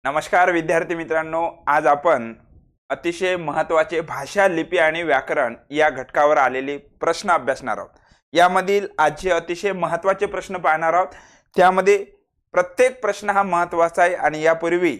नमस्कार विद्यार्थी मित्रांनो, आज आपण अतिशय महत्त्वाचे भाषा, लिपी आणि व्याकरण या घटकावर आलेले प्रश्न अभ्यासणार आहोत। यामधील आजचे अतिशय महत्त्वाचे प्रश्न पाहणार आहोत। त्यामध्ये प्रत्येक प्रश्न हा महत्त्वाचा आहे आणि यापूर्वी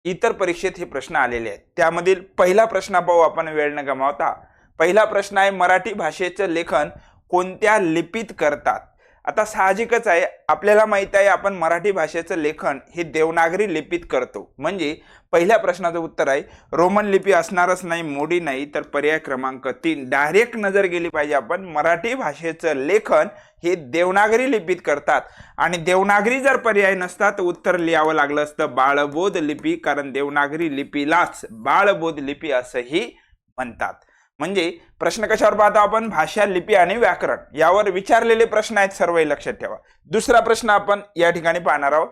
इतर परीक्षेत हे प्रश्न आलेले आहेत। त्यामधील पहिला प्रश्न पाहू आपण वेळ न गमावता। पहिला प्रश्न आहे, मराठी भाषेचे लेखन कोणत्या लिपीत करतात? आता साहजिकच आहे, आपल्याला माहित आहे आपण मराठी भाषेचं लेखन हे देवनागरी लिपीत करतो। म्हणजे पहिल्या प्रश्नाचं उत्तर आहे रोमन लिपी असणारच नाही, मोडी नाही, तर पर्याय क्रमांक 3 डायरेक्ट नजर गेली पाहिजे आपण। मराठी भाषेचं लेखन हे देवनागरी लिपीत करतात आणि देवनागरी जर पर्याय नसता तर उत्तर लिहावं लागलं असतं बाळबोध लिपी, कारण देवनागरी लिपीलाच बाळबोध लिपी असंही म्हणतात। म्हणजे प्रश्न कशावर पाहतो आपण? भाषा, लिपी आणि व्याकरण यावर विचारलेले प्रश्न आहेत, सर्व लक्षात ठेवा। दुसरा प्रश्न आपण या ठिकाणी पाहणार आहोत,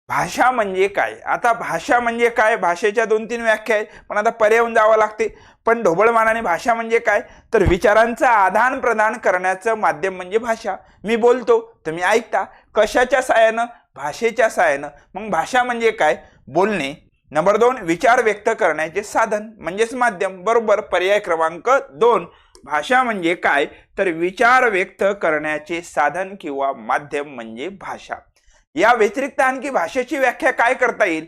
भाषा म्हणजे काय? आता भाषा म्हणजे काय, भाषेच्या 2-3 व्याख्या आहेत, पण आता पर्यावून जावं लागते। पण ढोबळमानाने भाषा म्हणजे काय, तर विचारांचं आदान प्रदान करण्याचं माध्यम म्हणजे भाषा। मी बोलतो तुम्ही ऐकता, कशाच्या साहाय्यानं? भाषेच्या साहाय्यानं। मग भाषा म्हणजे काय? बोलणे। नंबर 2, विचार व्यक्त करण्याचे साधन म्हणजेच माध्यम। बरोबर, पर्याय क्रमांक 2। भाषा म्हणजे काय, तर विचार व्यक्त करण्याचे साधन किंवा माध्यम म्हणजे भाषा। या व्यतिरिक्त आणखी भाषेची व्याख्या काय करता येईल,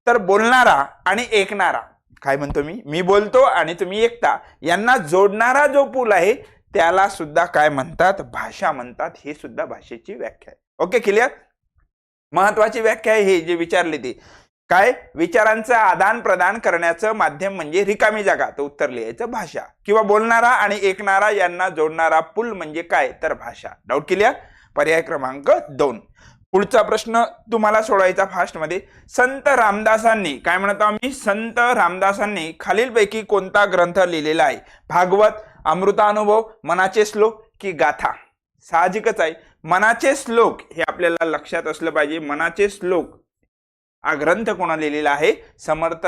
तर बोलणारा आणि ऐकणारा। काय म्हणतो मी बोलतो आणि तुम्ही ऐकता, यांना जोडणारा जो पूल आहे त्याला सुद्धा काय म्हणतात? भाषा म्हणतात। हे सुद्धा भाषेची व्याख्या आहे। Okay, clear? महत्वाची व्याख्या आहे हे जे विचारले ती काय? विचारांचं आदान प्रदान करण्याचं माध्यम म्हणजे रिकामी जागा, तर उत्तर लिहायचं भाषा। किंवा बोलणारा आणि ऐकणारा यांना जोडणारा पूल म्हणजे काय, तर भाषा। Doubt clear? पर्याय क्रमांक 2। पुढचा प्रश्न तुम्हाला सोडवायचा फास्ट मध्ये। संत रामदासांनी, काय म्हणतो आम्ही? संत रामदासांनी खालीलपैकी कोणता ग्रंथ लिहिलेला आहे? भागवत, अमृतानुभव, मनाचे श्लोक की गाथा? साहजिकच आहे, मनाचे श्लोक हे आपल्याला लक्षात असलं पाहिजे। मनाचे श्लोक हा ग्रंथ कोणा लिहिलेला आहे? समर्थ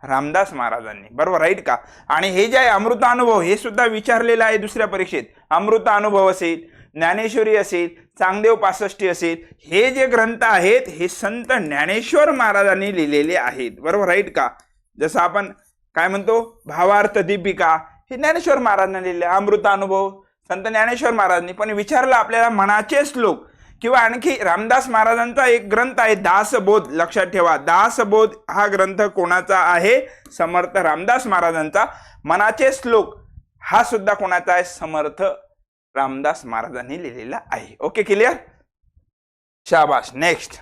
रामदास महाराजांनी। बरोबर, राईट का? आणि हे जे आहे अमृतानुभव, हे सुद्धा विचारलेलं आहे दुसऱ्या परीक्षेत। अमृतानुभव असेल, ज्ञानेश्वरी असेल, चांगदेव पासष्टी असेल, हे जे ग्रंथ आहेत हे संत ज्ञानेश्वर महाराजांनी लिहिलेले आहेत। बरोबर, राईट का? जसं आपण काय म्हणतो भावार्थ दीपिका, हे ज्ञानेश्वर महाराजांनी लिहिले। अमृतानुभव संत ज्ञानेश्वर महाराजांनी। पण विचारलं आपल्याला मनाचे श्लोक किंवा आणखी रामदास महाराजांचा एक ग्रंथ आहे दासबोध, लक्षात ठेवा दासबोध हा ग्रंथ कोणाचा आहे? समर्थ रामदास महाराजांचा। मनाचे श्लोक हा सुद्धा कोणाचा आहे? समर्थ रामदास महाराजांनी लिहिलेला आहे। Okay, clear? शाबाश। नेक्स्ट,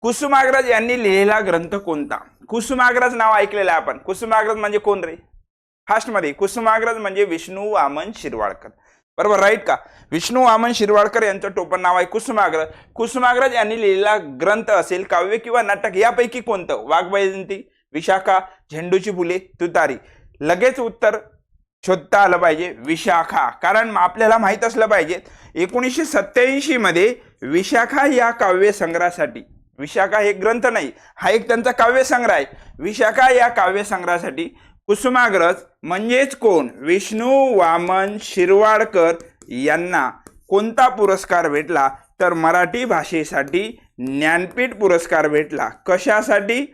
कुसुमाग्रज यांनी लिहिलेला ग्रंथ कोणता? कुसुमाग्रज नाव ऐकलेलं आहे आपण। कुसुमाग्रज म्हणजे कोण रे? फास्ट मध्ये, कुसुमाग्रज म्हणजे विष्णू वामन शिरवाडकर। बरोबर, राईट का? विष्णू वामन शिरवाडकर यांचं टोपण नाव आहे कुसुमाग्रज। कुसुमाग्रज यांनी लिहिलेला ग्रंथ असेल काव्य किंवा नाटक यापैकी कोणतं? वाघबैजंती, विशाखा, झेंडूची फुले, तुतारी? लगेच उत्तर शोधता आलं पाहिजे विशाखा, कारण आपल्याला माहित असलं पाहिजे 1987 मध्ये विशाखा या काव्य संग्रहासाठी, विशाखा हे ग्रंथ नाही, हा एक त्यांचा काव्य संग्रह आहे। विशाखा या काव्य संग्रहासाठी कुसुमाग्रज म्हणजेच कोण? विष्णू वामन शिरवाडकर यांना कोणता पुरस्कार भेटला? तर मराठी भाषेसाठी ज्ञानपीठ पुरस्कार भेटला। कशासाठी?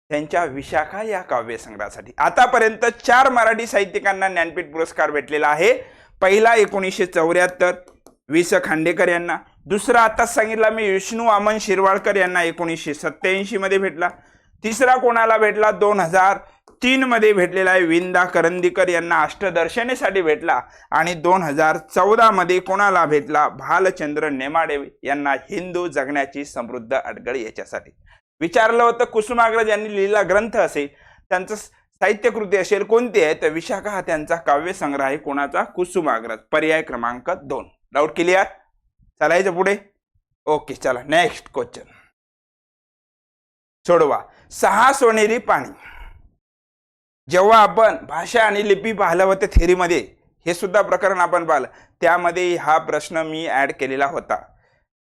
त्यांच्या विशाखा या काव्य संग्रहासाठी। आतापर्यंत 4 मराठी साहित्यिकांना ज्ञानपीठ पुरस्कार भेटलेला आहे। पहिला 1974 वि. स. खांडेकर यांना, दुसरा आताच सांगितला मी विष्णू वामन शिरवाडकर यांना 1987 मध्ये भेटला, तिसरा कोणाला भेटला? 2003 मध्ये भेटलेला आहे विंदा करंदीकर यांना अष्टदर्शनीसाठी भेटला, आणि 2014 मध्ये कोणाला भेटला? भालचंद्र नेमाडे यांना हिंदू जगण्याची समृद्ध अडगळ याच्यासाठी। विचारलं होतं कुसुमाग्रज यांनी लिहिलेला ग्रंथ असेल, त्यांचं साहित्यकृती असेल कोणती आहे? तर विशाखा हा त्यांचा काव्य संग्रह आहे। कोणाचा? कुसुमाग्रज। पर्याय क्रमांक 2। Doubt clear? चालायचं पुढे? ओके, चला नेक्स्ट क्वेश्चन सोडवा। 6 सोनेरी पाणी, जेव्हा आपण भाषा आणि लिपी पाहिलं होतं थेरीमध्ये, हे सुद्धा प्रकरण आपण पाहिलं, त्यामध्ये हा प्रश्न मी ऍड केलेला होता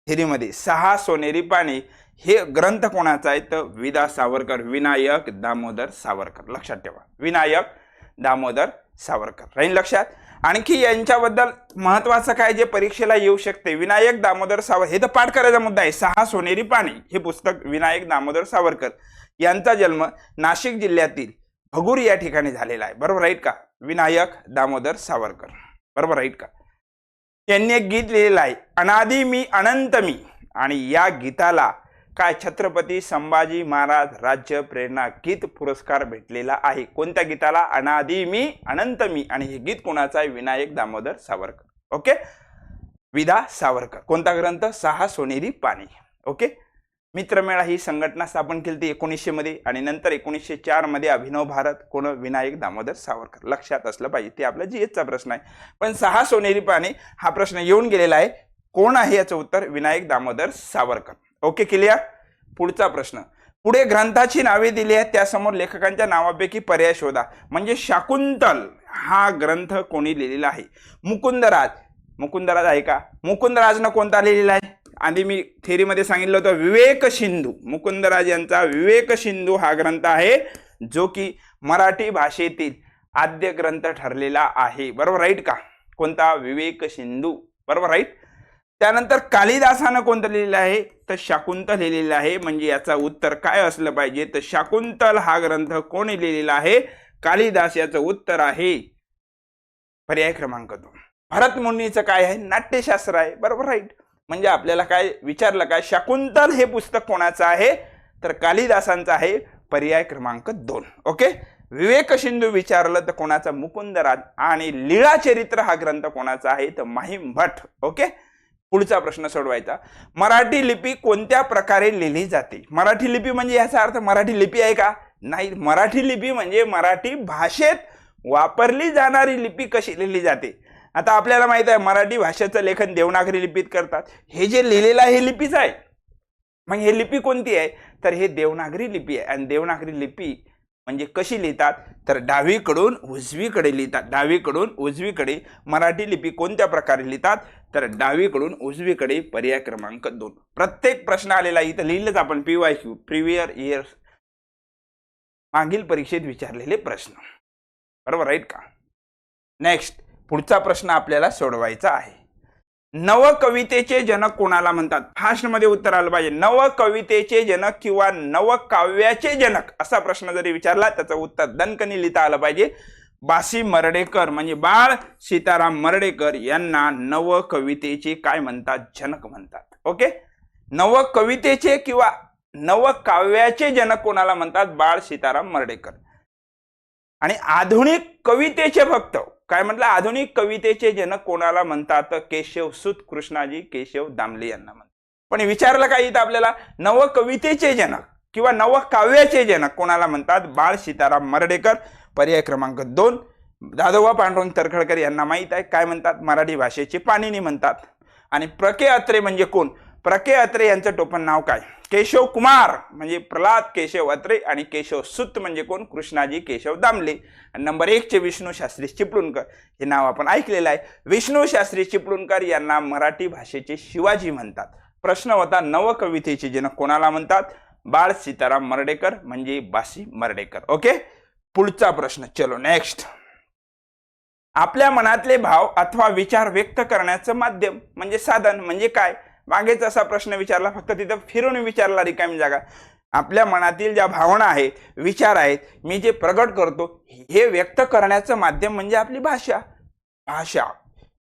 थेरीमध्ये। 6 सोनेरी पाणी हे ग्रंथ कोणाचा आहे? तर विदा सावरकर, विनायक दामोदर सावरकर। लक्षात ठेवा, विनायक दामोदर सावरकर, राहील लक्षात। आणखी यांच्याबद्दल महत्वाचं काय जे परीक्षेला येऊ शकते, विनायक दामोदर सावरकर, हे तर पाठ करायचा मुद्दा आहे. 6 सोनेरी पाणी हे पुस्तक विनायक दामोदर सावरकर यांचा जन्म नाशिक जिल्ह्यातील भगूर या ठिकाणी झालेला आहे. बरोबर राईट का? विनायक दामोदर सावरकर, बरोबर राईट का? यांनी एक गीत लिहिलेलं आहे, अनादि मी अनंत मी, आणि या गीताला काय छत्रपती संभाजी महाराज राज्य प्रेरणा गीत पुरस्कार भेटलेला आहे. कोणत्या गीताला? अनादि मी अनंत मी. आणि हे गीत कोणाचं आहे? विनायक दामोदर सावरकर. ओके, विदा सावरकर. कोणता ग्रंथ? 6 सोनेरी पाणी. ओके, मित्रमेळा ही संघटना स्थापन केली 1900 मध्ये, आणि नंतर 1904 मध्ये अभिनव भारत. कोण? विनायक दामोदर सावरकर. लक्षात असलं पाहिजे, ते आपला जीएसचा प्रश्न आहे. पण 6 सोनेरी पाणी हा प्रश्न येऊन गेलेला आहे. कोण आहे याचं उत्तर? विनायक दामोदर सावरकर. Okay, clear? पुढचा प्रश्न, पुढे ग्रंथाची नावे दिली आहेत, त्यासमोर लेखकांच्या नावापैकी पर्याय शोधा. म्हणजे शाकुंतल हा ग्रंथ कोणी लिहिलेला आहे? मुकुंदराज. मुकुंदराज आहे का? मुकुंदराजनं कोणता लिहिलेला आहे? आधी मी थेरीमध्ये सांगितलं होतं विवेक सिंधू. मुकुंदराज यांचा विवेक सिंधू हा ग्रंथ आहे, जो की मराठी भाषेतील आद्य ग्रंथ ठरलेला आहे. बरोबर राईट का? कोणता? विवेक सिंधू. बरोबर राईट. त्यानंतर कालिदासानं कोणतं लिहिलेलं आहे? तर शाकुंतल लिहिलेलं आहे. म्हणजे याचा उत्तर काय असलं पाहिजे? तर शाकुंतल हा ग्रंथ कोणी लिहिलेला आहे? कालिदास. याचं उत्तर आहे पर्याय क्रमांक 2. भरत मुनीचं काय आहे? नाट्यशास्त्र आहे. बरोबर राईट. म्हणजे आपल्याला काय विचारलं, काय शाकुंतल हे पुस्तक कोणाचं आहे? तर कालिदासांचं आहे. पर्याय क्रमांक 2. ओके, विवेक सिंधू विचारलं तर कोणाचा? मुकुंदराज. आणि लीळा चरित्र हा ग्रंथ कोणाचा आहे? तर माहीम भट. ओके, पुढचा प्रश्न सोडवायचा. मराठी लिपी कोणत्या प्रकारे लिहिली जाते? मराठी लिपी म्हणजे याचा अर्थ मराठी लिपी आहे का? नाही. मराठी लिपी म्हणजे मराठी भाषेत वापरली जाणारी लिपी कशी लिहिली जाते. आता आपल्याला माहित आहे मराठी भाषेचं लेखन देवनागरी लिपीत करतात. हे जे लिहिलेलं आहे हे लिपीच आहे. मग हे लिपी कोणती आहे? तर हे देवनागरी लिपी आहे. आणि देवनागरी लिपी म्हणजे कशी लिहितात? तर डावीकडून उजवीकडे लिहितात. डावीकडून उजवीकडे. मराठी लिपी कोणत्या प्रकारे लिहितात? तर डावीकडून उजवीकडे. पर्याय क्रमांक 2. प्रत्येक प्रश्न आलेला इथं लिहिलंच आपण PYQ, प्रिव्हियस इयर, मागील परीक्षेत विचारलेले प्रश्न. बरोबर राईट का? नेक्स्ट, पुढचा प्रश्न आपल्याला सोडवायचा आहे. नवकवितेचे जनक कोणाला म्हणतात? फास्ट मध्ये उत्तर आलं पाहिजे. नवकवितेचे जनक किंवा नवकाव्याचे जनक असा प्रश्न जरी विचारला त्याचं उत्तर दणकनी लिहिता आलं पाहिजे. बासी मर्ढेकर म्हणजे बाळ सीताराम मर्ढेकर यांना नवकवितेचे काय म्हणतात? जनक म्हणतात. ओके, नवकवितेचे किंवा नवकाव्याचे जनक कोणाला म्हणतात? बाळ सीताराम मर्ढेकर. आणि आधुनिक कवितेचे फक्त काय म्हटलं? आधुनिक कवितेचे जनक कोणाला म्हणतात? केशव सूत कृष्णाजी केशव दामले यांना म्हणतात. पण विचारलं काय इथं आपल्याला? नवकवितेचे जनक किंवा नवकाव्याचे जनक कोणाला म्हणतात? बाळ सीताराम मर्ढेकर. पर्याय क्रमांक 2. दादोबा पांडुरंग तर्खडकर यांना माहित आहे काय म्हणतात? मराठी भाषेचे पाणिनी म्हणतात. आणि प्रके अत्रे म्हणजे कोण? प्रके अत्रे यांचं टोपण नाव काय? केशव कुमार म्हणजे प्रल्हाद केशव अत्रे. आणि केशव सूत म्हणजे कोण? कृष्णाजी केशव दामले. नंबर 1 चे विष्णू शास्त्री चिपळूणकर हे नाव आपण ऐकलेलं आहे. विष्णू शास्त्री चिपळूणकर यांना मराठी भाषेचे शिवाजी म्हणतात. प्रश्न होता नवकवितेचे जनक कोणाला म्हणतात? बाळ सीताराम मर्ढेकर म्हणजे बासी मर्ढेकर. ओके, पुढचा प्रश्न. चलो नेक्स्ट. आपल्या मनातले भाव अथवा विचार व्यक्त करण्याचं माध्यम म्हणजे साधन म्हणजे काय? मागेच असा प्रश्न विचारला, फक्त तिथं फिरून विचारला रिकामी जागा. आपल्या मनातील ज्या भावना आहेत, विचार आहेत, मी जे प्रगट करतो हे व्यक्त करण्याचं माध्यम म्हणजे आपली भाषा. भाषा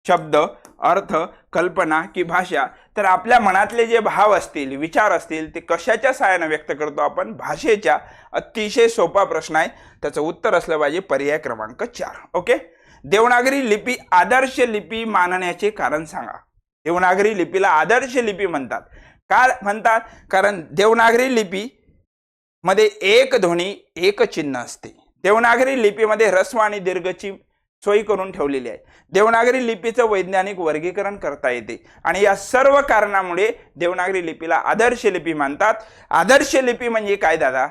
शब्द, अर्थ, कल्पना की भाषा. तर आपल्या मनातले जे भाव असतील, विचार असतील ते कशाच्या सहाय्याने व्यक्त करतो आपण? भाषेच्या. अतिशय सोपा प्रश्न आहे, त्याचं उत्तर असलं पाहिजे पर्याय क्रमांक 4. ओके, देवनागरी लिपी आदर्श लिपी मानण्याचे कारण सांगा. देवनागरी लिपीला आदर्श लिपी म्हणतात. का म्हणतात? कारण देवनागरी लिपी मध्ये एक ध्वनी एक चिन्ह असते. देवनागरी लिपीमध्ये ह्रस्व आणि दीर्घची सोयी करून ठेवलेली आहे. देवनागरी लिपीचं वैज्ञानिक वर्गीकरण करता येते. आणि या सर्व कारणामुळे देवनागरी लिपीला आदर्श लिपी म्हणतात. आदर्श लिपी म्हणजे काय दादा?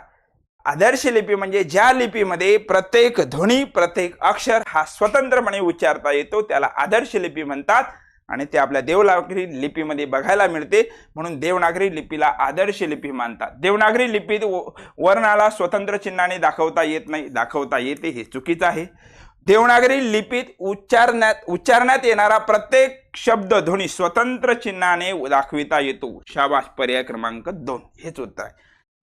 आदर्श लिपी म्हणजे ज्या लिपीमध्ये प्रत्येक ध्वनी, प्रत्येक अक्षर हा स्वतंत्रपणे उच्चारता येतो त्याला आदर्श लिपी म्हणतात. आणि ते आपल्या देवनागरी लिपीमध्ये बघायला मिळते, म्हणून देवनागरी लिपीला आदर्श लिपी मानतात. देवनागरी लिपीत वर्णाला स्वतंत्र चिन्हाने दाखवता येत नाही. दाखवता येते, हे चुकीचं आहे. देवनागरी लिपीत उच्चारण्यात येणारा प्रत्येक शब्द ध्वनी स्वतंत्र चिन्हाने दाखविता येतो. शाबाश, पर्याय क्रमांक 2 हेच उत्तर आहे.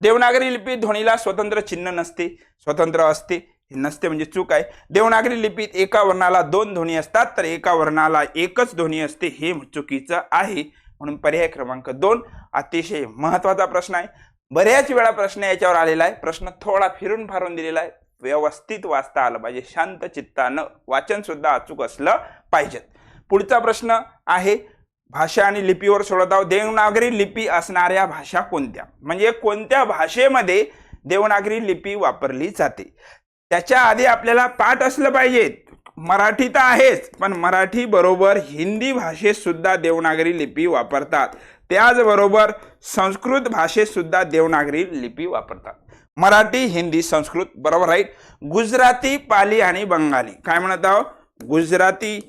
देवनागरी लिपीत ध्वनीला स्वतंत्र चिन्ह नसते, स्वतंत्र असते नसते म्हणजे चूक आहे. देवनागरी लिपीत एका वर्णाला 2 ध्वनी असतात तर एका वर्णाला एकच ध्वनी असते, हे चुकीचं आहे. म्हणून पर्याय क्रमांक 2 अतिशय महत्वाचा प्रश्न आहे. बऱ्याच वेळा प्रश्न याच्यावर आलेला आहे. प्रश्न थोडा फिरून फारून दिलेला आहे. व्यवस्थित वाचता आलं पाहिजे, शांत चित्तानं वाचन सुद्धा अचूक असलं पाहिजे. पुढचा प्रश्न आहे भाषा आणि लिपीवर सोडत आहोत. देवनागरी लिपी असणाऱ्या भाषा कोणत्या, म्हणजे कोणत्या भाषेमध्ये देवनागरी लिपी वापरली जाते. त्याच्या आधी आपल्याला पाठ असलं पाहिजे. मराठी तर आहेच, पण मराठी बरोबर हिंदी भाषेत सुद्धा देवनागरी लिपी वापरतात. त्याचबरोबर संस्कृत भाषेत सुद्धा देवनागरी लिपी वापरतात. मराठी, हिंदी, संस्कृत बरोबर राईट. गुजराती, पाली आणि बंगाली काय म्हणत आहोत, गुजराती,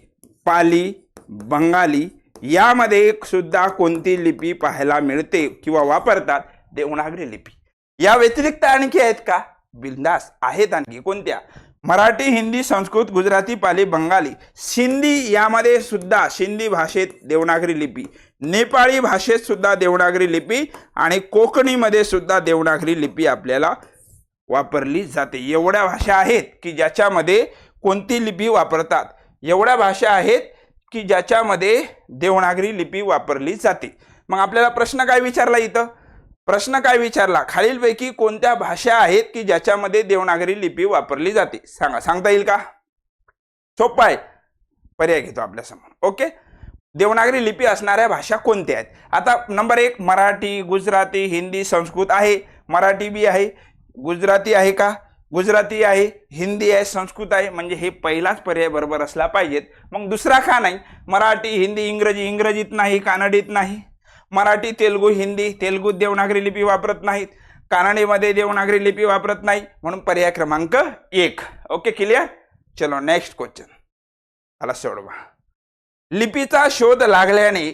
पाली, बंगाली यामध्ये सुद्धा कोणती लिपी पाहायला मिळते किंवा वापरतात, देवनागरी लिपी. या व्यतिरिक्त आणखी आहेत का, बिंदास आहेत. आणखी कोणत्या, मराठी, हिंदी, संस्कृत, गुजराती, पाली, बंगाली. सिंधी यामध्ये सुद्धा सिंधी भाषेत देवनागरी लिपी, नेपाळी भाषेत सुद्धा देवनागरी लिपी आणि कोकणीमध्ये सुद्धा देवनागरी लिपी आपल्याला वापरली जाते. एवढ्या भाषा आहेत की ज्याच्यामध्ये कोणती लिपी वापरतात, एवढ्या भाषा आहेत की ज्याच्यामध्ये देवनागरी लिपी वापरली जाते. मग आपल्याला प्रश्न काय विचारला इथं, प्रश्न काय विचारला, खालीलपैकी कोणत्या भाषा आहेत की ज्याच्यामध्ये देवनागरी लिपी वापरली जाते, सांगता येईल का. सोपं आहे, पर्याय घेतो आपल्या समोर. ओके, देवनागरी लिपी असणाऱ्या भाषा कोणत्या आहेत. आता नंबर 1 मराठी, गुजराती, हिंदी, संस्कृत आहे. मराठी बी आहे, गुजराती आहे का, गुजराती आहे, हिंदी आहे, संस्कृत आहे, म्हणजे हे पहिलाच पर्याय बरोबर असला पाहिजेत. मग दुसरा का नाही, मराठी, हिंदी, इंग्रजी, इंग्रजीत नाही, कानडीत नाही. मराठी, तेलुगू, हिंदी, तेलुगूत देवनागरी लिपी वापरत नाहीत, कानडीमध्ये देवनागरी लिपी वापरत नाही, म्हणून पर्याय क्रमांक 1. Okay, clear. चलो नेक्स्ट क्वेश्चन, मला सोडवा. लिपीचा शोध लागल्याने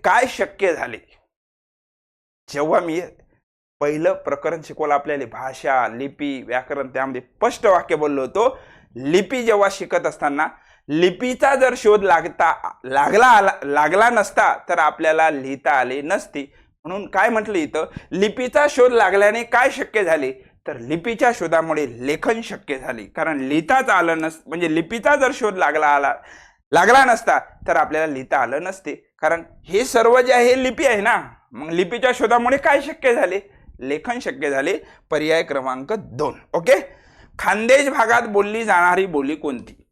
काय शक्य झाले. जेव्हा मी पहिलं प्रकरण शिकवलं आपल्याला, भाषा, लिपी, व्याकरण, त्यामध्ये स्पष्ट वाक्य बोललो होतो. लिपी जेव्हा शिकत असताना लिपीचा जर शोध लागला नसता तर आपल्याला लिहिता आले नसते. म्हणून काय म्हटलं इथं, लिपीचा शोध लागल्याने काय शक्य झाले, तर लिपीच्या शोधामुळे लेखन शक्य झाले. कारण लिहिताच आलं म्हणजे लिपीचा जर शोध लागला नसता तर आपल्याला लिहिता आलं नसते. कारण हे सर्व जे आहे लिपी आहे ना, मग लिपीच्या शोधामुळे काय शक्य झाले, लेखन शक्य झाले. पर्याय क्रमांक 2. ओके, खानदेश भागात बोलली जाणारी बोली कोणती,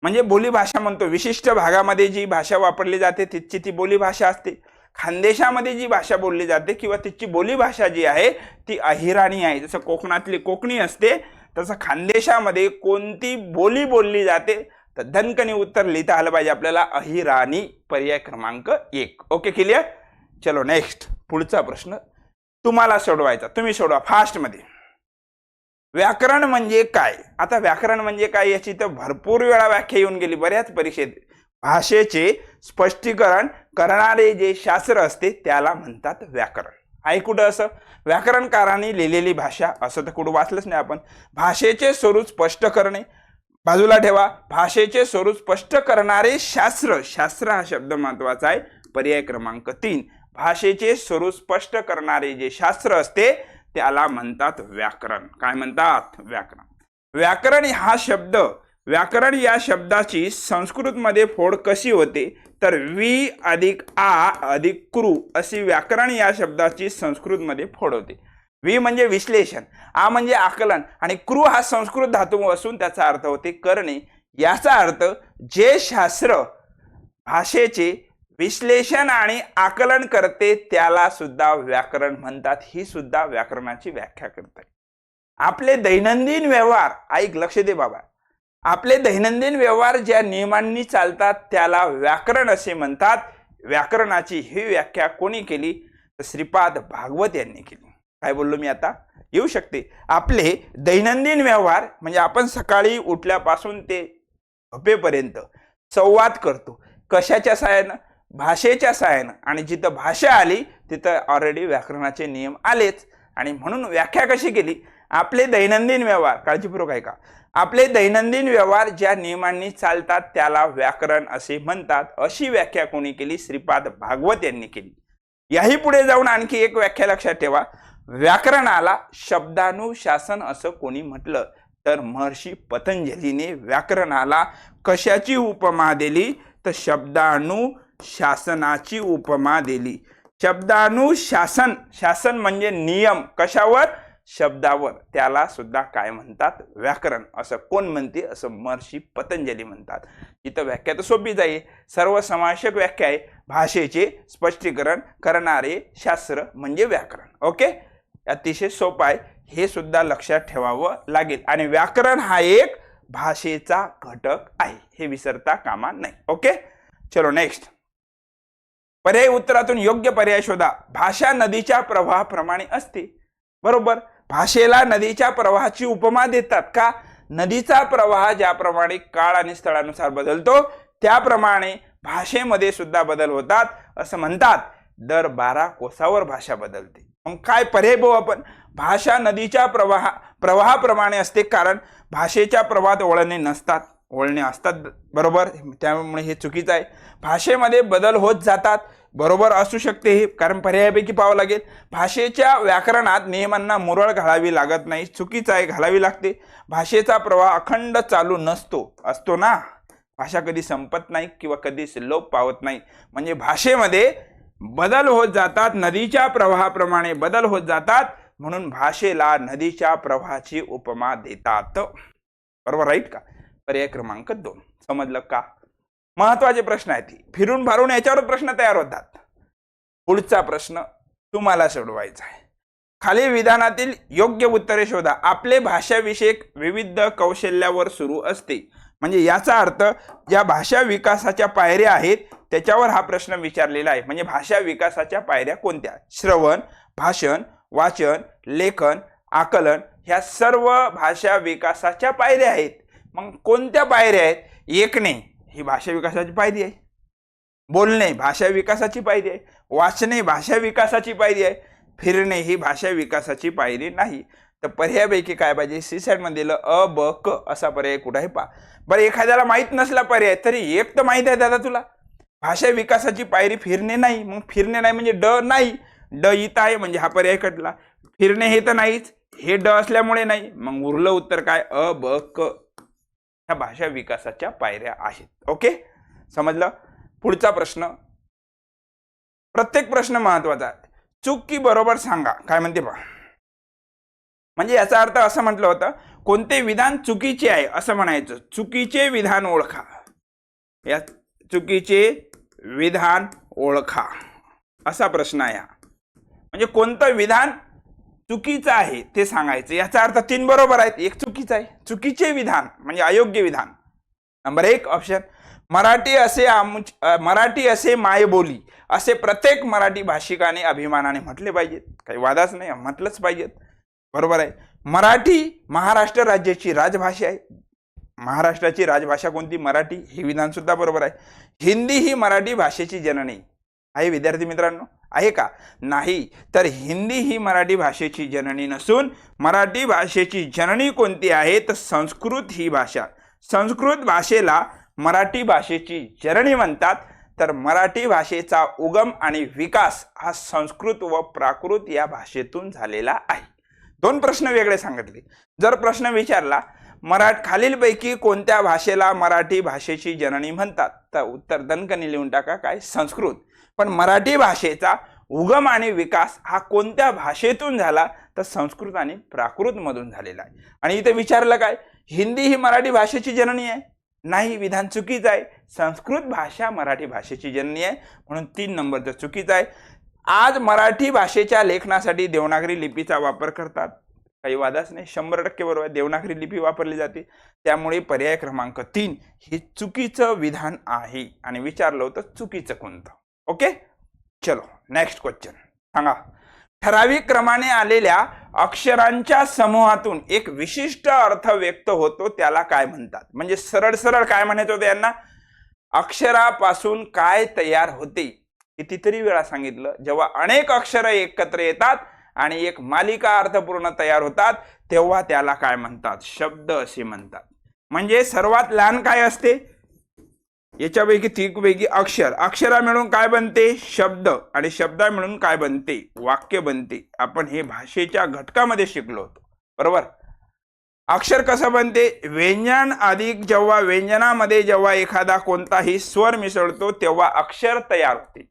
म्हणजे बोली भाषा म्हणतो. विशिष्ट भागामध्ये जी भाषा वापरली जाते तिची ती बोली भाषा असते. खानदेशामध्ये जी भाषा बोलली जाते किंवा तिची बोली भाषा जी आहे ती अहिराणी आहे. जसं कोकणातली कोकणी असते तसं खानदेशामध्ये कोणती बोली बोलली जाते, तर धनकनी उत्तर लिहिता आलं पाहिजे आपल्याला, अहिराणी. पर्याय क्रमांक 1. Okay, clear. चलो नेक्स्ट, पुढचा प्रश्न तुम्हाला सोडवायचा, तुम्ही सोडवा फास्ट मध्ये. व्याकरण म्हणजे काय. आता व्याकरण म्हणजे काय याची तर भरपूर वेळा व्याख्या येऊन गेली बऱ्याच परीक्षेत. भाषेचे स्पष्टीकरण करणारे जे शास्त्र असते त्याला म्हणतात व्याकरण. आहे कुठं असं, व्याकरणकारांनी लिहिलेली भाषा असं तर कुठं वाचलंच नाही आपण. भाषेचे स्वरूप स्पष्ट करणे, बाजूला ठेवा, भाषेचे स्वरूप स्पष्ट करणारे शास्त्र, शास्त्र हा शब्द महत्वाचा आहे. पर्याय क्रमांक 3. भाषेचे स्वरूप स्पष्ट करणारे जे शास्त्र असते त्याला म्हणतात व्याकरण. काय म्हणतात, व्याकरण. व्याकरण हा शब्द, व्याकरण या शब्दाची संस्कृतमध्ये फोड कशी होते, तर वि अधिक आ अधिक कृ अशी व्याकरण या शब्दाची संस्कृतमध्ये फोड होते. वि म्हणजे विश्लेषण, आ म्हणजे आकलन आणि कृ हा संस्कृत धातू असून त्याचा अर्थ होते करणे. याचा अर्थ जे शास्त्र भाषेचे विश्लेषण आणि आकलन करते त्याला सुद्धा व्याकरण म्हणतात. ही सुद्धा व्याकरणाची व्याख्या करते. आपले दैनंदिन व्यवहार, ऐक लक्ष दे बाबा, आपले दैनंदिन व्यवहार ज्या नियमांनी चालतात त्याला व्याकरण असे म्हणतात. व्याकरणाची ही व्याख्या कोणी केली, तर श्रीपाद भागवत यांनी केली. काय बोललो मी आता, येऊ शकते. आपले दैनंदिन व्यवहार म्हणजे आपण सकाळी उठल्यापासून ते झोपेपर्यंत संवाद करतो. कशाच्या सहाय्यानं, भाषेच्या सहाय्यानं. आणि जिथं भाषा आली तिथं ऑलरेडी व्याकरणाचे नियम आलेच. आणि म्हणून व्याख्या कशी केली, आपले दैनंदिन व्यवहार, काळजीपूर्वक ऐका, आपले दैनंदिन व्यवहार ज्या नियमांनी चालतात त्याला व्याकरण असे म्हणतात, अशी व्याख्या कोणी केली? श्रीपाद भागवत यांनी केली. याही पुढे जाऊन आणखी एक व्याख्या लक्षात ठेवा, व्याकरणाला शब्दानुशासन असं कोणी म्हटलं तर महर्षी पतंजलीने व्याकरणाला कशाची उपमा दिली? तर शब्दानुशासनाची उपमा दिली. शब्दानुशासन, शासन म्हणजे नियम, कशावर? शब्दावर, त्याला सुद्धा काय म्हणतात? व्याकरण. असं कोण म्हणते? असं महर्षी पतंजली म्हणतात. इथं व्याख्या तर सोपीच आहे, सर्वसमावेशक व्याख्या आहे, भाषेचे स्पष्टीकरण करणारे शास्त्र म्हणजे व्याकरण. ओके, अतिशय सोपं आहे, हे सुद्धा लक्षात ठेवावं लागेल. आणि व्याकरण हा एक भाषेचा घटक आहे, हे विसरता कामा नाही. ओके, चलो नेक्स्ट. पर्याय उत्तरातून योग्य पर्याय शोधा. भाषा नदीच्या प्रवाहाप्रमाणे असते. बरोबर, भाषेला नदीच्या प्रवाहाची उपमा देतात का? नदीचा प्रवाह ज्याप्रमाणे काळ आणि स्थळानुसार बदलतो त्याप्रमाणे भाषेमध्ये सुद्धा बदल होतात असं म्हणतात. दर 12 कोसावर भाषा बदलते. मग काय पर्याय बघू आपण. भाषा नदीच्या प्रवाहाप्रमाणे असते, कारण भाषेच्या प्रवाहात वळणे नसतात, वळणे असतात. बरोबर, त्यामुळे हे चुकीचं आहे. भाषेमध्ये बदल होत जातात, बरोबर असू शकते हे, कारण पर्यायापैकी पाहावं लागेल. भाषेच्या व्याकरणात नियमांना मुरळ घालावी लागत नाही, चुकीचं आहे, घालावी लागते. भाषेचा प्रवाह अखंड चालू नसतो, असतो ना, भाषा कधी संपत नाही किंवा कधीच लोप पावत नाही. म्हणजे भाषेमध्ये बदल होत जातात, नदीच्या प्रवाहाप्रमाणे बदल होत जातात, म्हणून भाषेला नदीच्या प्रवाहाची उपमा देतात. बरोबर, राईट का? पर्याय क्रमांक 2. समजलं का? महत्वाचे प्रश्न आहेत, फिरून फारून याच्यावर प्रश्न तयार होतात. पुढचा प्रश्न तुम्हाला सोडवायचा आहे. खालील विधानातील योग्य उत्तरे शोधा. आपले भाषाविषयक विविध कौशल्यावर सुरू असते. म्हणजे याचा अर्थ ज्या भाषा विकासाच्या पायऱ्या आहेत त्याच्यावर हा प्रश्न विचारलेला आहे. म्हणजे भाषा विकासाच्या पायऱ्या कोणत्या? श्रवण, भाषण, वाचन, लेखन, आकलन, ह्या सर्व भाषा विकासाच्या पायऱ्या आहेत. मग कोणत्या पायऱ्या आहेत? ऐकणे ही भाषा विकासाची पायरी आहे, बोलणे भाषा विकासाची पायरी आहे, वाचणे भाषा विकासाची पायरी आहे, फिरणे ही भाषा विकासाची पायरी नाही. तर पर्यायापैकी काय पाहिजे? सी साइड मध्ये अ ब क असा पर्याय कुठे आहे पहा. बरं, एखाद्याला माहित नसला पर्याय तरी एक तर माहित आहे दादा तुला, भाषा विकासाची पायरी फिरणे नाही. मग फिरणे नाही म्हणजे ड नाही, ड इथं आहे म्हणजे हा पर्याय कटला. फिरणे हे तर नाहीच, हे ड असल्यामुळे नाही. मग उरलं उत्तर काय? अ ब क, ह्या भाषा विकासाच्या पायऱ्या आहेत. ओके, समजलं? पुढचा प्रश्न, प्रत्येक प्रश्न महत्वाचा आहे. चूक की बरोबर सांगा. काय म्हणते पहा. म्हणजे याचा अर्थ असं म्हटलं होतं, कोणते विधान चुकीचे आहे असं म्हणायचं. चुकीचे विधान ओळखा. या चुकीचे विधान ओळखा असा प्रश्न आहे. म्हणजे कोणतं विधान चुकीचं आहे ते सांगायचं. याचा अर्थ 3 बरोबर आहेत, 1 चुकीचं आहे. चुकीचे विधान म्हणजे अयोग्य विधान. नंबर 1 ऑप्शन, मराठी असे मायबोली असे प्रत्येक मराठी भाषिकाने अभिमानाने म्हटले पाहिजेत. काही वादाच नाही, म्हटलंच पाहिजेत. बरोबर आहे. मराठी महाराष्ट्र राज्याची राजभाषा आहे. महाराष्ट्राची राजभाषा कोणती? मराठी. हे विधान सुद्धा बरोबर आहे. हिंदी ही मराठी भाषेची जननी आहे. विद्यार्थी मित्रांनो, आहे का? नाही. तर हिंदी ही मराठी भाषेची जननी नसून मराठी भाषेची जननी कोणती आहे? तर संस्कृत ही भाषा. संस्कृत भाषेला मराठी भाषेची जननी म्हणतात. तर मराठी भाषेचा उगम आणि विकास हा संस्कृत व प्राकृत या भाषेतून झालेला आहे. 2 प्रश्न वेगळे सांगितले. जर प्रश्न विचारला खालीलपैकी कोणत्या भाषेला मराठी भाषेची जननी म्हणतात, तर उत्तर दणकनी लिहून टाका, काय? संस्कृत. पण मराठी भाषेचा उगम आणि विकास हा कोणत्या भाषेतून झाला? तर संस्कृत आणि प्राकृत मधून झालेला आहे. आणि इथे विचारलं काय? हिंदी ही मराठी भाषेची जननी आहे? नाही, विधान चुकीचं आहे. संस्कृत भाषा मराठी भाषेची जननी आहे, म्हणून 3 नंबरचं चुकीचं आहे. आज मराठी भाषेच्या लेखनासाठी देवनागरी लिपीचा वापर करतात. काही वादच नाही, 100% बरोबर आहे. देवनागरी लिपी वापरली जाते. त्यामुळे पर्याय क्रमांक 3 हे चुकीचं विधान आहे. आणि विचारलं होतं चुकीचं कोणतं. ओके, चलो नेक्स्ट क्वेश्चन सांगा. ठराविक क्रमाने आलेल्या अक्षरांच्या समूहातून एक विशिष्ट अर्थ व्यक्त होतो त्याला काय म्हणतात? म्हणजे सरळ सरळ काय म्हणायचं होतं यांना? अक्षरापासून काय तयार होते? कितीतरी वेळा सांगितलं, जेव्हा अनेक अक्षर एकत्र येतात आणि एक मालिका अर्थपूर्ण तयार होतात तेव्हा त्याला काय म्हणतात? शब्द असे म्हणतात. म्हणजे सर्वात लहान काय असते? याच्यापैकी तिघपैकी अक्षर, अक्षरा मिळून काय बनते? शब्द, आणि शब्द मिळून काय बनते? वाक्य बनते. आपण हे भाषेच्या घटकामध्ये शिकलो होतो, बरोबर? अक्षर कसं बनते? व्यंजन अधिक जेव्हा व्यंजनामध्ये जेव्हा एखादा कोणताही स्वर मिसळतो तेव्हा अक्षर तयार होते.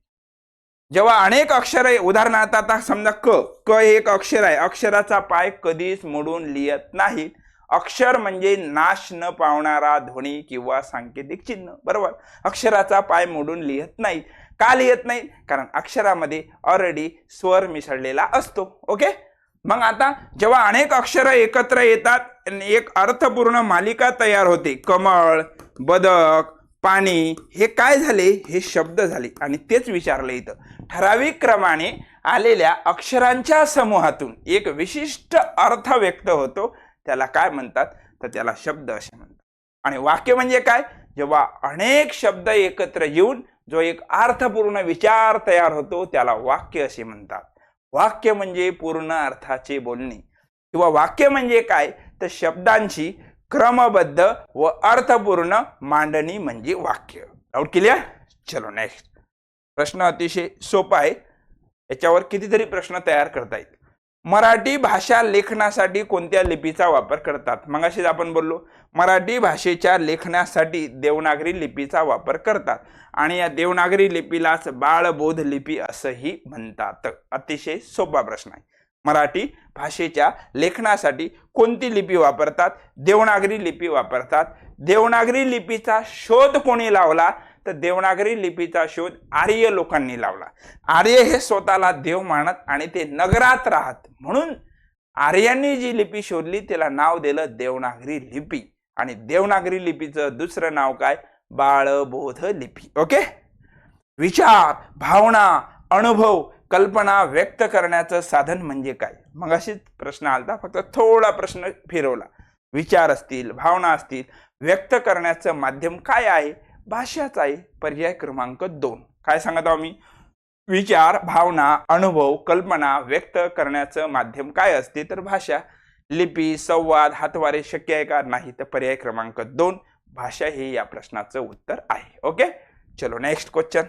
जेव्हा अनेक अक्षर आहे, उदाहरणार्थ आता समजा क हे एक अक्षर आहे, अक्षराचा पाय कधीच मोडून लिहित नाही. अक्षर म्हणजे नाश न पावणारा ध्वनी किंवा सांकेतिक चिन्ह, बरोबर? अक्षराचा पाय मोडून लिहित नाही. का लिहित नाही? कारण अक्षरामध्ये ऑलरेडी स्वर मिसळलेला असतो. ओके, मग आता जेव्हा अनेक अक्षर एकत्र येतात एक अर्थपूर्ण मालिका तयार होते. कमळ, बदक, पाणी, हे काय झाले? हे शब्द झाले. आणि तेच विचारले इथं, ठराविक क्रमाने आलेल्या अक्षरांच्या समूहातून एक विशिष्ट अर्थ व्यक्त होतो, त्याला काय म्हणतात? तर त्याला शब्द असे म्हणतात. आणि वाक्य म्हणजे काय? जेव्हा अनेक शब्द एकत्र येऊन जो एक अर्थपूर्ण विचार तयार होतो त्याला वाक्य असे म्हणतात. वाक्य म्हणजे पूर्ण अर्थाचे बोलणे, किंवा वाक्य म्हणजे काय? तर शब्दांची क्रमबद्ध व अर्थपूर्ण मांडणी म्हणजे वाक्य. Doubt clear? चलो नेक्स्ट प्रश्न अतिशय सोपा आहे, याच्यावर कितीतरी प्रश्न तयार करता येईल. मराठी भाषा लेखनासाठी कोणत्या लिपीचा वापर करतात? मगाशीच आपण बोललो मराठी भाषेच्या लेखनासाठी देवनागरी लिपीचा वापर करतात, आणि या देवनागरी लिपीलाच बाळबोध लिपी असंही म्हणतात. अतिशय सोपा प्रश्न आहे. मराठी भाषेच्या लेखनासाठी कोणती लिपी वापरतात? देवनागरी लिपी वापरतात. देवनागरी लिपीचा शोध कोणी लावला? तर देवनागरी लिपीचा शोध आर्य लोकांनी लावला. आर्य हे स्वतःला देव मानत आणि ते नगरात राहत, म्हणून आर्यांनी जी लिपी शोधली त्याला नाव दिलं देवनागरी लिपी. आणि देवनागरी लिपीचं दुसरं नाव काय? बाळबोध लिपी. ओके, विचार, भावना, अनुभव, कल्पना व्यक्त करण्याचं साधन म्हणजे काय? मगाशीच प्रश्न आलता, फक्त थोडा प्रश्न फिरवला. विचार असतील, भावना असतील, व्यक्त करण्याचं माध्यम काय आहे? भाषाच आहे. पर्याय क्रमांक 2. काय सांगत आहो मी? विचार, भावना, अनुभव, कल्पना व्यक्त करण्याचं माध्यम काय असते? तर भाषा. लिपी, संवाद, हातवारे शक्य आहे का? नाही. तर पर्याय क्रमांक 2 भाषा हे या प्रश्नाचं उत्तर आहे. ओके, चलो नेक्स्ट क्वेश्चन.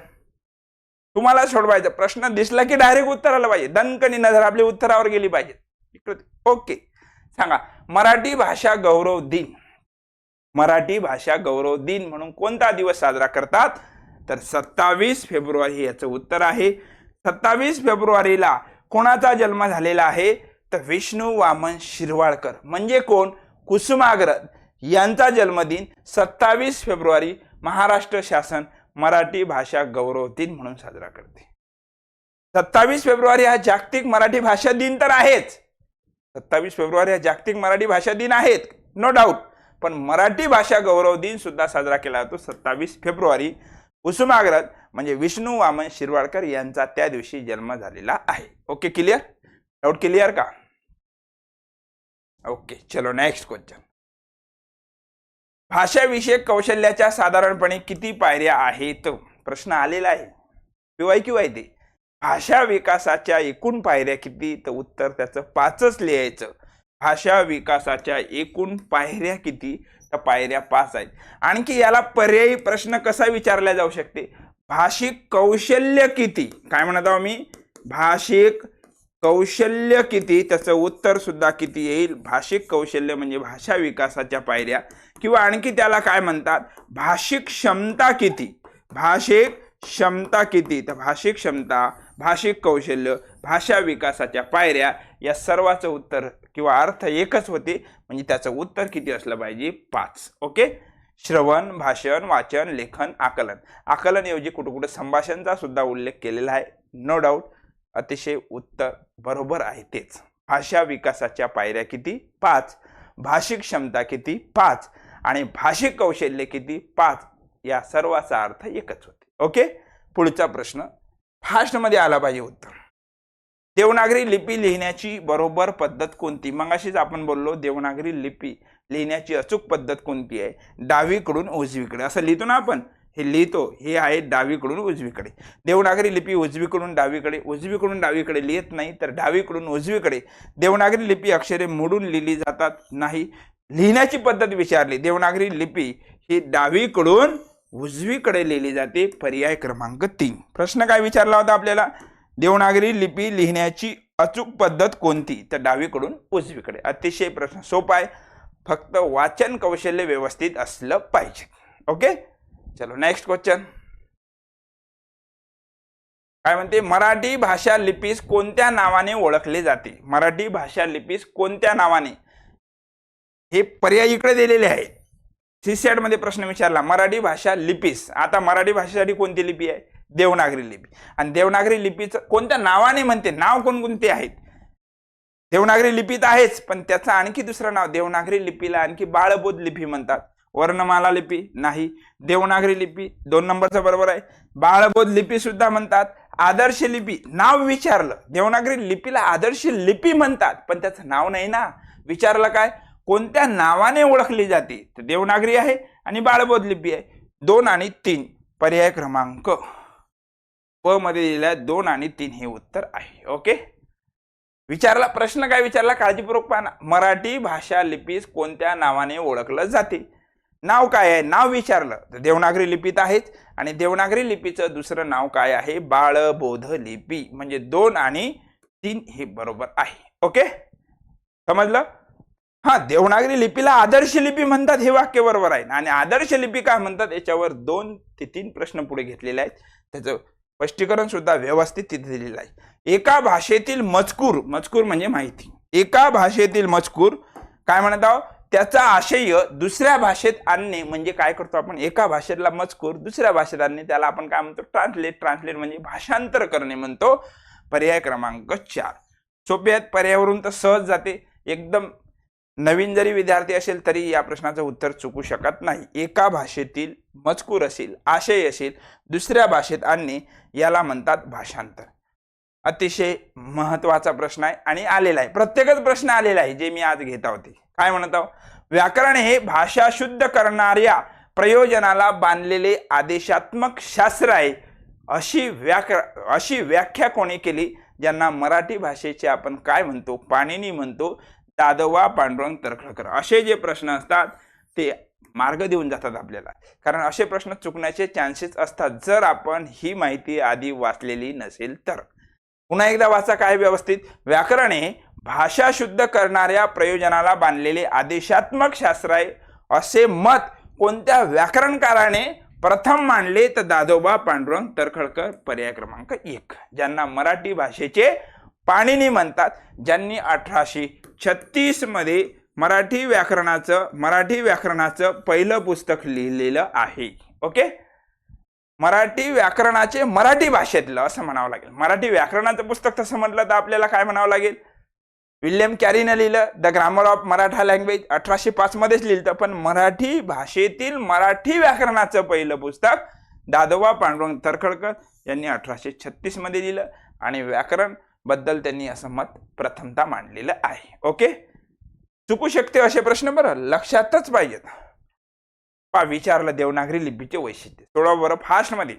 तुम्हाला सोडवायचा प्रश्न दिसला की डायरेक्ट उत्तराला पाहिजे, दणकणी नजर आपली उत्तरावर गेली पाहिजे. ओके, सांगा मराठी भाषा गौरव दिन. मराठी भाषा गौरव दिन म्हणून कोणता दिवस साजरा करतात? तर 27 फेब्रुवारी याचं उत्तर आहे. 27 फेब्रुवारीला कोणाचा जन्म झालेला आहे? तर विष्णू वामन शिरवाळकर म्हणजे कोण? कुसुमाग्रज यांचा जन्मदिन 27 फेब्रुवारी महाराष्ट्र शासन मराठी भाषा गौरव दिन म्हणून साजरा करते. 27 फेब्रुवारी हा जागतिक मराठी भाषा दिन तर आहेच. 27 फेब्रुवारी हा जागतिक मराठी भाषा दिन आहेत, नो डाऊट. पण मराठी भाषा गौरव दिन सुद्धा साजरा केला जातो 27 फेब्रुवारी. कुसुमाग्रज म्हणजे विष्णू वामन शिरवाळकर यांचा त्या दिवशी जन्म झालेला आहे. Okay, clear? डाऊट क्लिअर का? ओके, चलो नेक्स्ट क्वेश्चन. भाषाविषयक कौशल्याच्या साधारणपणे किती पायऱ्या आहेत? प्रश्न आलेला आहे, PYQ आहे ते. भाषा विकासाच्या एकूण पायऱ्या किती? तर उत्तर त्याचं 5च लिहायचं. भाषा विकासाच्या एकूण पायऱ्या किती? तर पायऱ्या 5 आहेत. आणखी याला पर्यायी प्रश्न कसा विचारला जाऊ शकते? भाषिक कौशल्य किती? काय म्हणत आहो मी? भाषिक कौशल्य किती? त्याचं उत्तर सुद्धा किती येईल? भाषिक कौशल्य म्हणजे भाषा विकासाच्या पायऱ्या, किंवा आणखी त्याला काय म्हणतात? भाषिक क्षमता किती? भाषिक क्षमता किती? तर भाषिक क्षमता, भाषिक कौशल्य, भाषा विकासाच्या पायऱ्या या सर्वाचं उत्तर किंवा अर्थ एकच होते, म्हणजे त्याचं उत्तर किती असलं पाहिजे? 5. ओके, श्रवण, भाषण, वाचन, लेखन, आकलन. आकलन ऐवजी कुठे कुठे संभाषणचा सुद्धा उल्लेख केलेला आहे, नो डाऊट. अतिशय उत्तर बरोबर आहे तेच. भाषा विकासाच्या पायऱ्या किती? 5. भाषिक क्षमता किती? 5. आणि भाषिक कौशल्य किती? 5. या सर्वाचा अर्थ एकच होते. ओके, पुढचा प्रश्न फास्ट मध्ये आला पाहिजे उत्तर. देवनागरी लिपी लिहिण्याची बरोबर पद्धत कोणती? मगाशीच आपण बोललो देवनागरी लिपी लिहिण्याची अचूक पद्धत कोणती आहे? डावीकडून उजवीकडे असं लिहितो ना आपण, हे लिहितो हे आहे डावीकडून उजवीकडे. देवनागरी लिपी उजवीकडून डावीकडे लिहित नाही तर डावीकडून उजवीकडे. देवनागरी लिपी अक्षरे मोडून लिहिली जातात नाही. लिहिण्याची पद्धत विचारली. देवनागरी लिपी ही डावीकडून उजवीकडे लिहिली जाते. पर्याय क्रमांक 3. प्रश्न काय विचारला होता आपल्याला? देवनागरी लिपी लिहिण्याची अचूक पद्धत कोणती? तर डावीकडून उजवीकडे. अतिशय प्रश्न सोपा आहे, फक्त वाचन कौशल्य व्यवस्थित असलं पाहिजे. ओके, चलो नेक्स्ट क्वेश्चन. काय म्हणते? मराठी भाषा लिपीस कोणत्या नावाने ओळखले जाते? मराठी भाषा लिपीस कोणत्या नावाने? हे पर्याय इकडे दिलेले आहेत. सीसेट मध्ये प्रश्न विचारला मराठी भाषा लिपीस. आता मराठी भाषेसाठी कोणती लिपी आहे? देवनागरी लिपी. आणि देवनागरी लिपीचं कोणत्या नावाने म्हणते? नाव कोणकोणते आहेत? देवनागरी लिपीत आहेच, पण त्याचं आणखी दुसरं नाव. देवनागरी लिपीला आणखी बाळबोध लिपी म्हणतात. वर्णमाला लिपी नाही. देवनागरी लिपी 2 नंबरचा बरोबर आहे. बाळबोध लिपी सुद्धा म्हणतात. आदर्श लिपी नाव विचारलं. देवनागरी लिपीला आदर्श लिपी म्हणतात, पण त्याचं नाव नाही ना. विचारलं काय? कोणत्या नावाने ओळखली जाते? तर देवनागरी आहे आणि बाळबोध लिपी आहे. 2 आणि 3 पर्याय क्रमांक प मध्ये दिलेला 2 आणि 3 हे उत्तर आहे. ओके, विचारला प्रश्न काय विचारला? काळजीपूर्वक पाहा. मराठी भाषा लिपीस कोणत्या नावाने ओळखलं जाते? नाव काय आहे? नाव विचारलं तर देवनागरी लिपीत आहेच. आणि देवनागरी लिपीचं दुसरं नाव काय आहे? बाळबोध लिपी. म्हणजे 2 आणि 3 हे बरोबर आहे. ओके, समजलं? हा, देवनागरी लिपीला आदर्श लिपी म्हणतात हे वाक्य बरोबर आहे. आणि आदर्श लिपी काय म्हणतात याच्यावर 2 ते 3 प्रश्न पुढे घेतलेले आहेत. त्याचं स्पष्टीकरण सुद्धा व्यवस्थित तिथे दिलेलं आहे. एका भाषेतील मजकूर, मजकूर म्हणजे माहिती. एका भाषेतील मजकूर काय म्हणत आहोत? त्याचा आशय दुसऱ्या भाषेत आणणे म्हणजे काय करतो आपण? एका भाषेतला मजकूर दुसऱ्या भाषेत आणणे त्याला आपण काय म्हणतो? ट्रान्सलेट. ट्रान्सलेट म्हणजे भाषांतर करणे म्हणतो. पर्याय क्रमांक 4. सोपे आहेत. पर्यायावरून तर सहज जाते. एकदम नवीन जरी विद्यार्थी असेल तरी या प्रश्नाचं उत्तर चुकू शकत नाही. एका भाषेतील मजकूर असेल, आशय असेल, दुसऱ्या भाषेत आणणे याला म्हणतात भाषांतर. अतिशय महत्वाचा प्रश्न आहे आणि आलेला आहे. प्रत्येकच प्रश्न आलेला आहे जे मी आज घेत होते. काय म्हणत आहोत? व्याकरण हे भाषा शुद्ध करणाऱ्या प्रयोजनाला बांधलेले आदेशात्मक शास्त्र आहे. अशी व्याख्या कोणी केली? ज्यांना मराठी भाषेचे आपण काय म्हणतो? पाणिनी म्हणतो. दादोबा पांडुरंग तर्खडकर. असे जे प्रश्न असतात ते मार्ग देऊन जातात आपल्याला. कारण असे प्रश्न चुकण्याचे चान्सेस असतात जर आपण ही माहिती आधी वाचलेली नसेल तर. पुन्हा एकदा वाचा काय व्यवस्थित. व्याकरण हे भाषा शुद्ध करणाऱ्या प्रयोजनाला बांधलेले आदेशात्मक शास्त्र आहे असे मत कोणत्या व्याकरणकाराने प्रथम मांडले? तर दादोबा पांडुरंग तर्खडकर. पर्याय क्रमांक 1. ज्यांना मराठी भाषेचे पाणिनी म्हणतात, ज्यांनी 1836 मध्ये मराठी व्याकरणाचं पहिलं पुस्तक लिहिलेलं आहे. ओके, मराठी व्याकरणाचे मराठी भाषेतलं असं म्हणावं लागेल. मराठी व्याकरणाचं पुस्तक तसं म्हटलं तर आपल्याला काय म्हणावं लागेल? विल्यम कॅरीनं लिहिलं the grammar of Maratha language. 1805 मध्येच लिहिलं. पण मराठी भाषेतील मराठी व्याकरणाचं पहिलं पुस्तक दादोबा पांडुरंग तर्खडकर यांनी 1836 मध्ये लिहिलं. आणि व्याकरण बद्दल त्यांनी असं मत प्रथमतः मांडलेलं आहे. ओके, चुकू शकते असे प्रश्न बरं लक्षातच पाहिजेत. विचारलं देवनागरी लिपीचे वैशिष्ट्य. थोडा बरं फास्ट मध्ये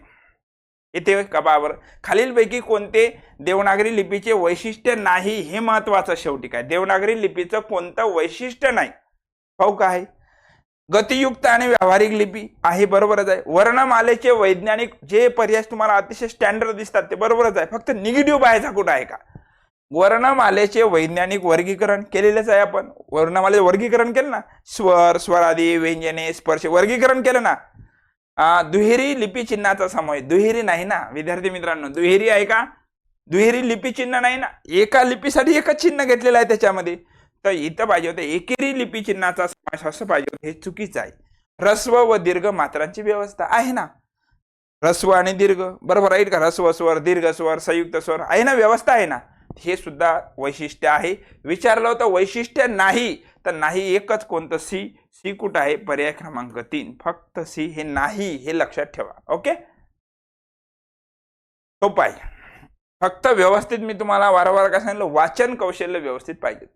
येते का बाबर? खालीलपैकी कोणते देवनागरी लिपीचे वैशिष्ट्य नाही हे महत्वाचं. शेवटी काय? देवनागरी लिपीचं कोणतं वैशिष्ट्य नाही? पाहू काय? गतियुक्त आणि व्यावहारिक लिपी आहे, बरोबरच आहे. वर्णमालेचे वैज्ञानिक जे पर्याय तुम्हाला अतिशय स्टँडर्ड दिसतात ते बरोबरच आहे. फक्त निगेटिव्ह पाहायचा कुठं आहे का? वर्णमालेचे वैज्ञानिक वर्गीकरण केलेलेच आहे आपण. वर्णमालेचे वर्गीकरण केलं ना, स्वर, स्वरादी, व्यंजने, स्पर्श वर्गीकरण केलं ना. दुहेरी लिपी चिन्हाचा समावेश. दुहेरी नाही ना विद्यार्थी मित्रांनो, दुहेरी आहे का? दुहेरी लिपी चिन्ह नाही ना. एका लिपीसाठी एकच चिन्ह घेतलेलं आहे त्याच्यामध्ये. तर इथं पाहिजे होतं एकेरी लिपी चिन्हाचा समावेश असं पाहिजे होतं. हे चुकीचं आहे. ह्रस्व व दीर्घ मात्रांची व्यवस्था आहे ना. ह्रस्व आणि दीर्घ बरोबर आहे का? ह्रस्व स्वर, दीर्घ स्वर, संयुक्त स्वर आहे ना, व्यवस्था आहे ना. हे सुद्धा वैशिष्ट्य आहे. विचारलं होतं वैशिष्ट्य नाही तर नाही एकच कोणतं? सी कुठं आहे? पर्याय क्रमांक 3. फक्त सी हे नाही हे लक्षात ठेवा. ओके, सोपं आहे. फक्त व्यवस्थित मी तुम्हाला वारंवार काय सांगितलं? वाचन कौशल्य व्यवस्थित पाहिजे.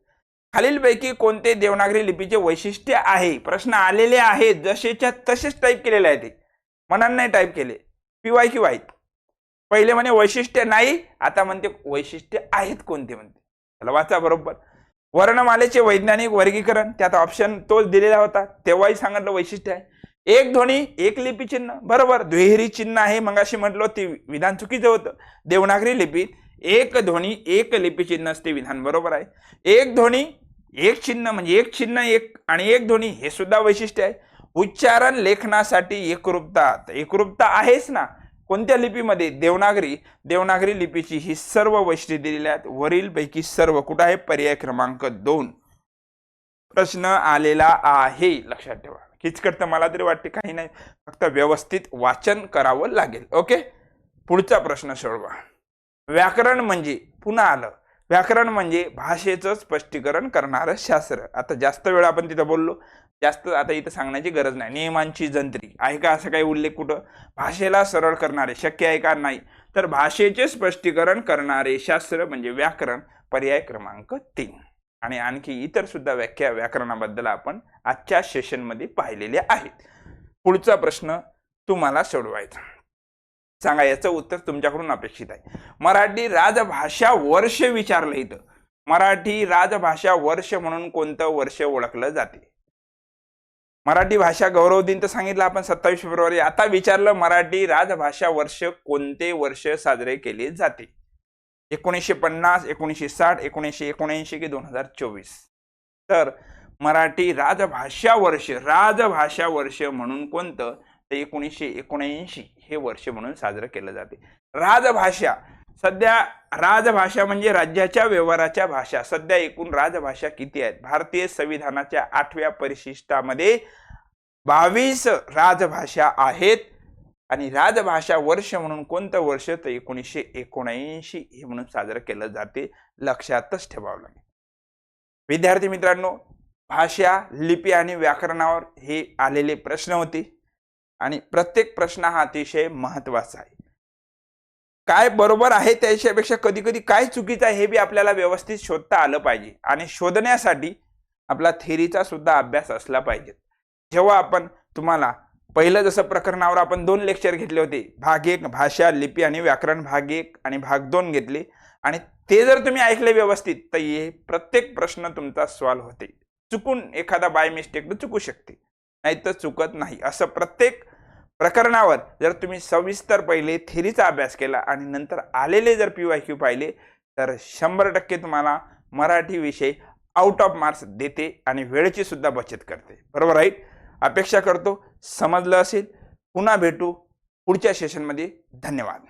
खालीलपैकी कोणते देवनागरी लिपीचे वैशिष्ट्य आहे? प्रश्न आलेले आहेत, जसेच्या तसेच टाईप केलेले आहे ते. मनाने नाही टाईप केले, PYQ आहेत. पहिले म्हणे वैशिष्ट्य नाही, आता म्हणते वैशिष्ट्य आहेत कोणते म्हणते. चला वाचा बरोबर. वर्णमालेचे वैज्ञानिक वर्गीकरण, त्यात ऑप्शन तोच दिलेला होता, तेव्हाही सांगितलं वैशिष्ट्य आहे. एक ध्वनी एक लिपी चिन्ह, बरोबर. दुहेरी चिन्ह आहे, मगाशी म्हटलं ते विधान चुकीचं होतं. देवनागरी लिपीत एक ध्वनी एक लिपी चिन्ह असते विधान बरोबर आहे. एक ध्वनी एक चिन्ह म्हणजे एक चिन्ह एक आणि एक ध्वनी हे सुद्धा वैशिष्ट्य आहे. उच्चारण लेखनासाठी एकरूपता आहेच ना. कोणत्या लिपीमध्ये? देवनागरी लिपीची ही सर्व वैशिष्ट्ये दिलेली आहेत. वरील पैकी सर्व कुठं आहे? पर्याय क्रमांक 2 प्रश्न आलेला आहे. लक्षात ठेवा. किचकट तर मला तरी वाटते काही नाही, फक्त व्यवस्थित वाचन करावं लागेल. ओके, पुढचा प्रश्न सोडवा. व्याकरण म्हणजे, पुन्हा आलं, व्याकरण म्हणजे भाषेचं स्पष्टीकरण करणारं शास्त्र. आता जास्त वेळ आपण तिथं बोललो, जास्त आता इथं सांगण्याची गरज नाही. नियमांची जंत्री आहे का असं काही उल्लेख कुठं? भाषेला सरळ करणारे शक्य आहे का? नाही. तर भाषेचे स्पष्टीकरण करणारे शास्त्र म्हणजे व्याकरण, पर्याय क्रमांक 3. आणि आणखी इतर सुद्धा व्याख्या व्याकरणाबद्दल आपण आजच्या सेशनमध्ये पाहिलेले आहेत. पुढचा प्रश्न तुम्हाला सोडवायचा. सांगा, याचं उत्तर तुमच्याकडून अपेक्षित आहे. मराठी राजभाषा वर्ष विचारलं इथं. मराठी राजभाषा वर्ष म्हणून कोणतं वर्ष ओळखलं जाते? मराठी भाषा गौरव दिन तर सांगितलं आपण 27 फेब्रुवारी. आता विचारलं मराठी राजभाषा वर्ष कोणते वर्ष साजरे केले जाते? 1950, 1960, 1979 की 2024? तर मराठी राजभाषा वर्ष म्हणून कोणतं? ते 1979 हे वर्ष म्हणून साजरं केलं जाते. राजभाषा, सध्या राजभाषा म्हणजे राज्याच्या व्यवहाराच्या भाषा. सध्या एकूण राजभाषा किती आहेत? भारतीय संविधानाच्या 8व्या परिशिष्टामध्ये 22 राजभाषा आहेत. आणि राजभाषा वर्ष म्हणून कोणतं वर्ष? तर 1979 हे म्हणून साजरं केलं जाते. लक्षातच ठेवावं लागेल. विद्यार्थी मित्रांनो, भाषा, लिपी आणि व्याकरणावर हे आलेले प्रश्न होते आणि प्रत्येक प्रश्न हा अतिशय महत्वाचा आहे. काय बरोबर आहे त्याच्यापेक्षा कधी कधी काय चुकीचं आहे हे बी आपल्याला व्यवस्थित शोधता आलं पाहिजे. आणि शोधण्यासाठी आपला थेरीचा सुद्धा अभ्यास असला पाहिजे. जेव्हा आपण तुम्हाला पहिलं जसं प्रकरणावर आपण 2 लेक्चर घेतले होते, भाग 1 भाषा, लिपी आणि व्याकरण भाग 1 आणि भाग 2 घेतले, आणि ते जर तुम्ही ऐकले व्यवस्थित तर हे प्रत्येक प्रश्न तुमचा सॉल्व होते. चुकून एखादा बाय मिस्टेक चुकू शकते, नाही तर चुकत नाही. असं प्रत्येक प्रकरणावर जर तुम्ही सविस्तर पहिले थेरीचा अभ्यास केला आणि नंतर आलेले जर PYQ पाहिले तर 100% तुम्हाला मराठी विषय आउट ऑफ मार्क्स देते आणि वेळेची सुद्धा बचत करते. बरोबर आहे? अपेक्षा करतो समजलं असेल. पुन्हा भेटू पुढच्या सेशनमध्ये. धन्यवाद.